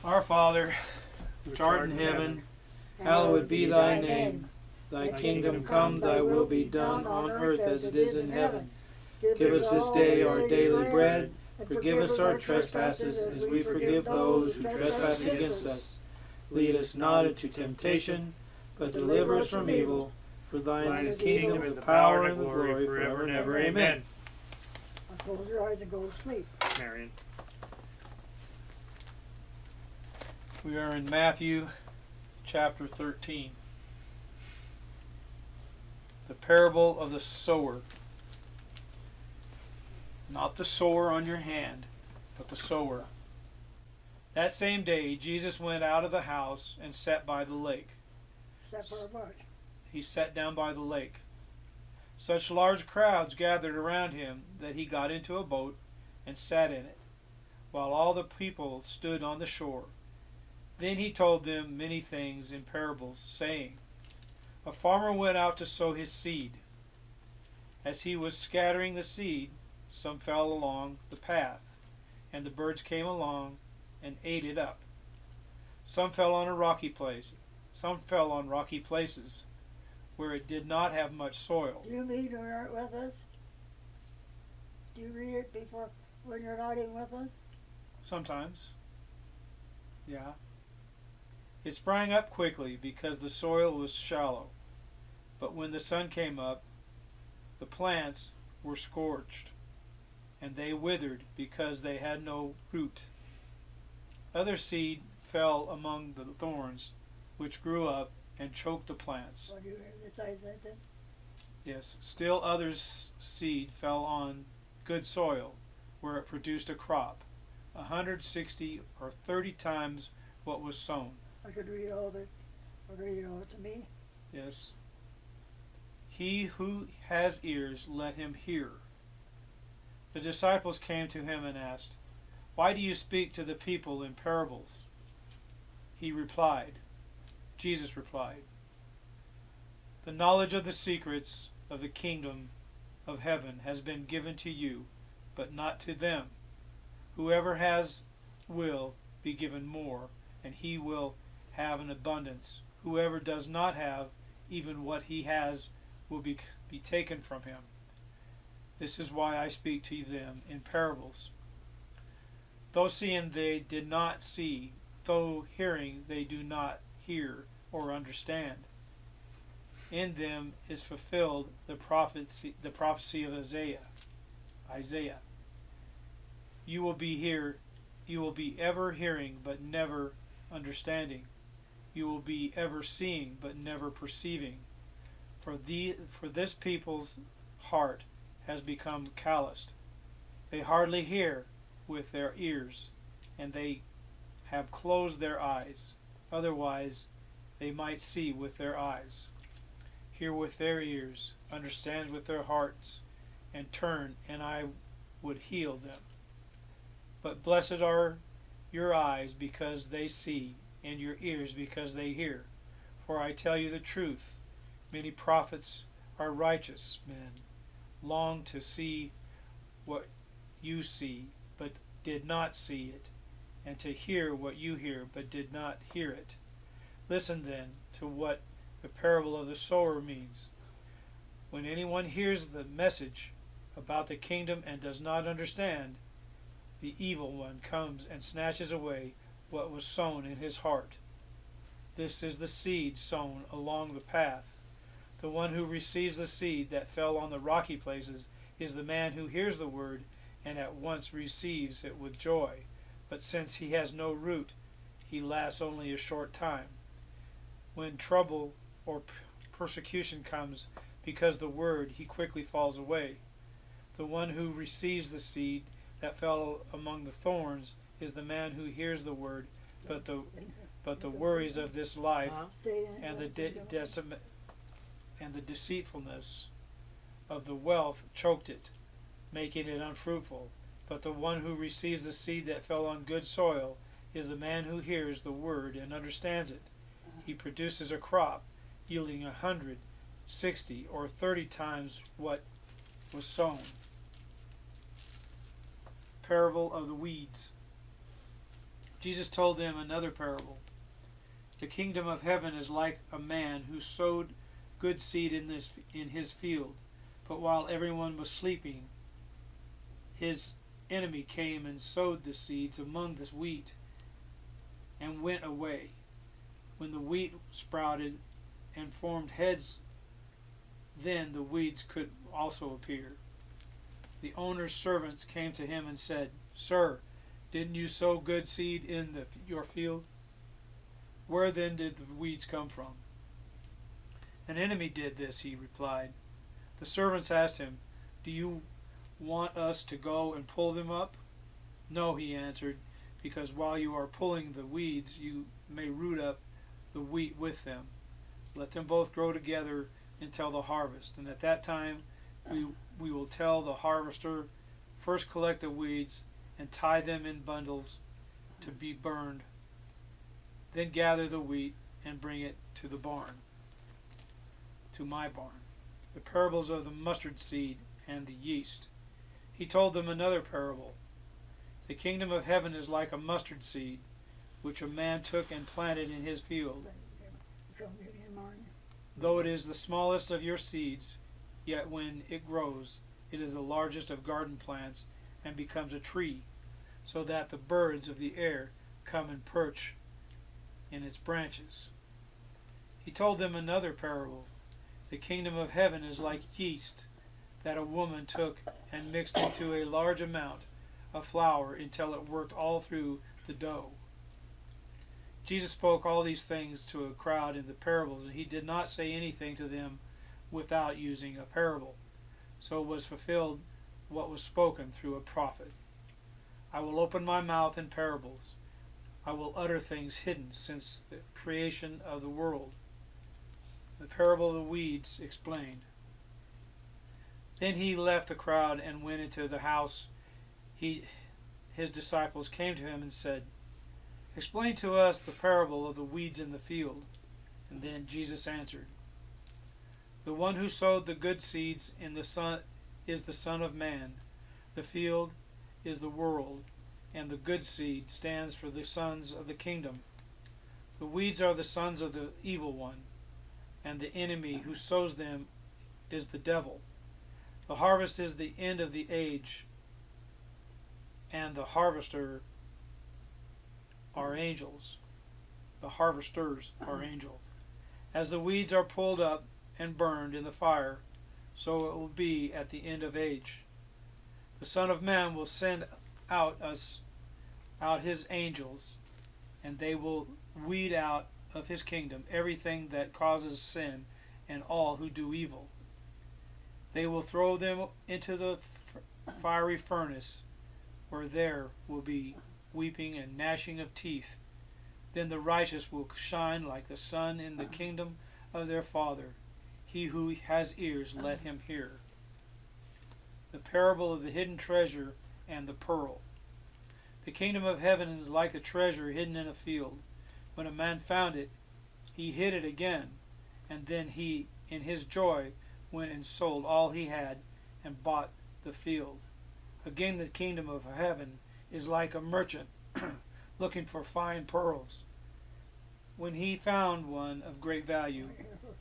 Our Father, which art in heaven, hallowed be thy name. Thy kingdom come, thy will be done on earth as it is in heaven. Give us this day our daily bread. Forgive us our trespasses as we forgive those who trespass against us. Lead us not into temptation, but deliver us from evil. For thine is the kingdom, and the power, and the glory, forever and ever. Amen. Close your eyes and go to sleep. Marion. We are in Matthew chapter 13. The parable of the sower. Not the sower on your hand, but the sower. That same day Jesus went out of the house and sat by the lake. Sat for what? He sat down by the lake. Such large crowds gathered around him that he got into a boat and sat in it, while all the people stood on the shore. Then he told them many things in parables, saying, A farmer went out to sow his seed. As he was scattering the seed, some fell along the path, and the birds came along and ate it up. Some fell on rocky places, where it did not have much soil. Do you read when you aren't with us? Do you read it before when you're not even with us? Sometimes. Yeah. It sprang up quickly because the soil was shallow. But when the sun came up, the plants were scorched, and they withered because they had no root. Other seed fell among the thorns, which grew up and choked the plants. What do you besides that then? Yes. Still others' seed fell on good soil, where it produced a crop, 160 or 30 times what was sown. I could read all of it. Read it all to me. Yes. He who has ears, let him hear. The disciples came to him and asked, Why do you speak to the people in parables? Jesus replied, The knowledge of the secrets of the kingdom of heaven has been given to you, but not to them. Whoever has will be given more, and he will have an abundance. Whoever does not have, even what he has will be taken from him. This is why I speak to them in parables. Though seeing they did not see, though hearing they do not hear or understand. In them is fulfilled the prophecy of Isaiah. You will be ever hearing but never understanding. You will be ever seeing but never perceiving. For this people's heart has become calloused. They hardly hear with their ears, and they have closed their eyes. Otherwise, they might see with their eyes, hear with their ears, understand with their hearts, and turn, and I would heal them. But blessed are your eyes because they see, and your ears because they hear. For I tell you the truth, many prophets are righteous men, long to see what you see, but did not see it, and to hear what you hear, but did not hear it. Listen then to what the parable of the sower means. When anyone hears the message about the kingdom and does not understand, the evil one comes and snatches away what was sown in his heart. This is the seed sown along the path. The one who receives the seed that fell on the rocky places is the man who hears the word and at once receives it with joy. But since he has no root, he lasts only a short time. When trouble or persecution comes because the word, he quickly falls away. The one who receives the seed that fell among the thorns is the man who hears the word, but the worries of this life and the deceitfulness of the wealth choked it, making it unfruitful. But the one who receives the seed that fell on good soil is the man who hears the word and understands it. He produces a crop yielding 100, 60, or 30 times what was sown. Parable of the weeds. Jesus told them another parable. The kingdom of heaven is like a man who sowed good seed in his field. But while everyone was sleeping, his enemy came and sowed the seeds among the wheat and went away. When the wheat sprouted and formed heads, then the weeds could also appear. The owner's servants came to him and said, "Sir, didn't you sow good seed in your field? Where then did the weeds come from?" "An enemy did this," he replied. The servants asked him, "Do you want us to go and pull them up?" "No," he answered, "because while you are pulling the weeds, you may root up the wheat with them. Let them both grow together until the harvest, and at that time we will tell the harvester, 'First collect the weeds and tie them in bundles to be burned. Then gather the wheat and bring it to the barn, to my barn.'" The parables of the mustard seed and the yeast. He told them another parable. The kingdom of heaven is like a mustard seed, which a man took and planted in his field. Though it is the smallest of your seeds, yet when it grows, it is the largest of garden plants and becomes a tree, so that the birds of the air come and perch in its branches. He told them another parable. The kingdom of heaven is like yeast that a woman took and mixed into a large amount of flour until it worked all through the dough. Jesus spoke all these things to a crowd in the parables, and he did not say anything to them without using a parable. So was fulfilled what was spoken through a prophet. "I will open my mouth in parables. I will utter things hidden since the creation of the world." The parable of the weeds explained. Then he left the crowd and went into the house. His disciples came to him and said, "Explain to us the parable of the weeds in the field." And then Jesus answered, "The one who sowed the good seeds in the sun is the Son of Man. The field is the world, and the good seed stands for the sons of the kingdom. The weeds are the sons of the evil one, and the enemy who sows them is the devil. The harvest is the end of the age, and the harvesters are angels. As the weeds are pulled up and burned in the fire, so it will be at the end of age. The Son of Man will send out his angels, and they will weed out of his kingdom everything that causes sin and all who do evil. They will throw them into the fiery furnace, where there will be weeping and gnashing of teeth. Then the righteous will shine like the sun in the kingdom of their Father. He who has ears, let him hear." The parable of the hidden treasure and the pearl. The kingdom of heaven is like a treasure hidden in a field. When a man found it, he hid it again, and then he, in his joy, went and sold all he had and bought the field. Again, the kingdom of heaven is like a merchant looking for fine pearls. When he found one of great value,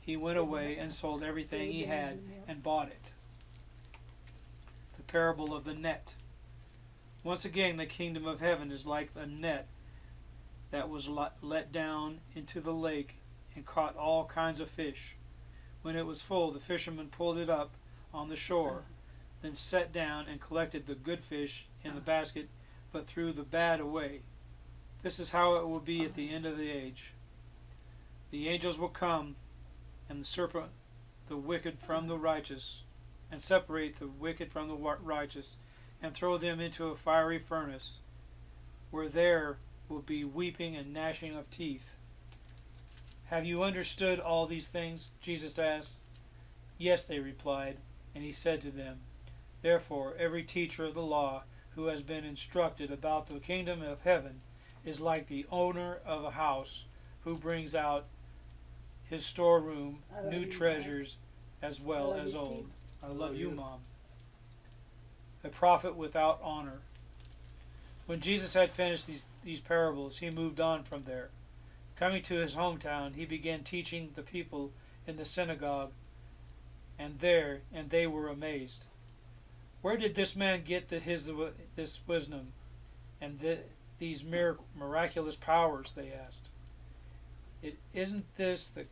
he went away and sold everything he had and bought it. The parable of the net. Once again, the kingdom of heaven is like a net that was let down into the lake and caught all kinds of fish. When it was full, the fishermen pulled it up on the shore, then sat down and collected the good fish in the basket, but threw the bad away. This is how it will be at the end of the age. The angels will come and separate the wicked from the righteous, and throw them into a fiery furnace, where there will be weeping and gnashing of teeth. "Have you understood all these things?" Jesus asked. "Yes," they replied. And he said to them, "Therefore every teacher of the law who has been instructed about the kingdom of heaven is like the owner of a house who brings out his storeroom new treasures as well as old." I love you, Mom. A prophet without honor. When Jesus had finished these parables, he moved on from there. Coming to his hometown, he began teaching the people in the synagogue, and they were amazed. Where did this man get this wisdom and these miraculous powers? They asked. Isn't this the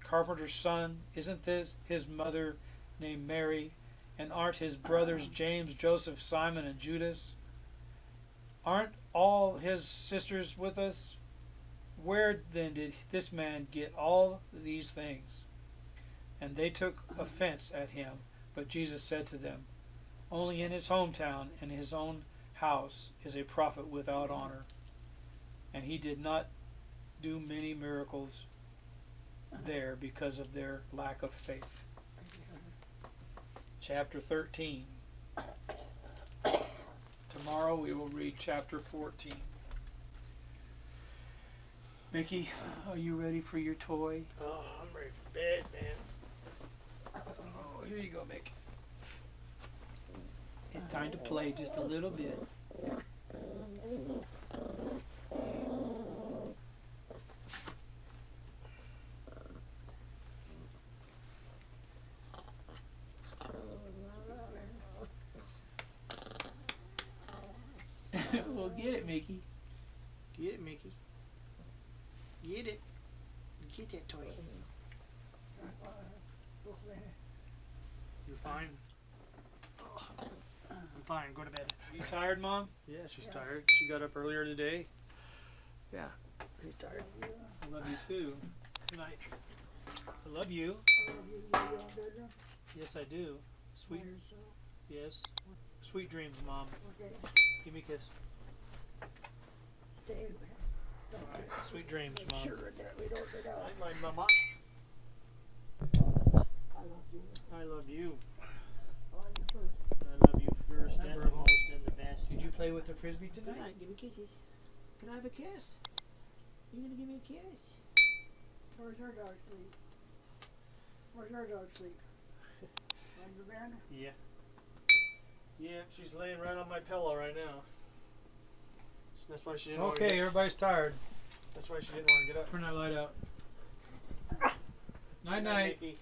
carpenter's son? Isn't this his mother named Mary? And aren't his brothers James, Joseph, Simon, and Judas? Aren't all his sisters with us? Where then did this man get all these things? And they took offense at him. But Jesus said to them, only in his hometown and his own house is a prophet without honor. And he did not do many miracles there because of their lack of faith. Chapter 13. Tomorrow we will read chapter 14. Mickey, are you ready for your toy? Oh, I'm ready for bed, man. Oh, here you go, Mickey. It's time to play just a little bit. Well, get it, Mickey. Get it, Mickey. Get it. Get that toy. You're fine? I'm fine. Go to bed. You tired, Mom? Yeah, she's tired. She got up earlier today. Yeah, she's tired. I love you too. Good night. I love you. Yes, I do. Sweet. Yes. Sweet dreams, Mom. Okay, Give me a kiss. stay. Sweet dreams, Make Mom. sure that we don't get out. Night, my mama. I love you. I love you. I love you first. I love you first and the Remember, most and the best. Did you play with the frisbee Good tonight? night. Give me kisses. Can I have a kiss? You gonna give me a kiss? Where's your dog sleep? Where's your dog sleep? On your bed? Yeah. Yeah, she's laying right on my pillow right now. That's why she didn't want to Okay, get everybody's tired. That's why she didn't want to get up. Turn that light out. Night, Good night. Mickey.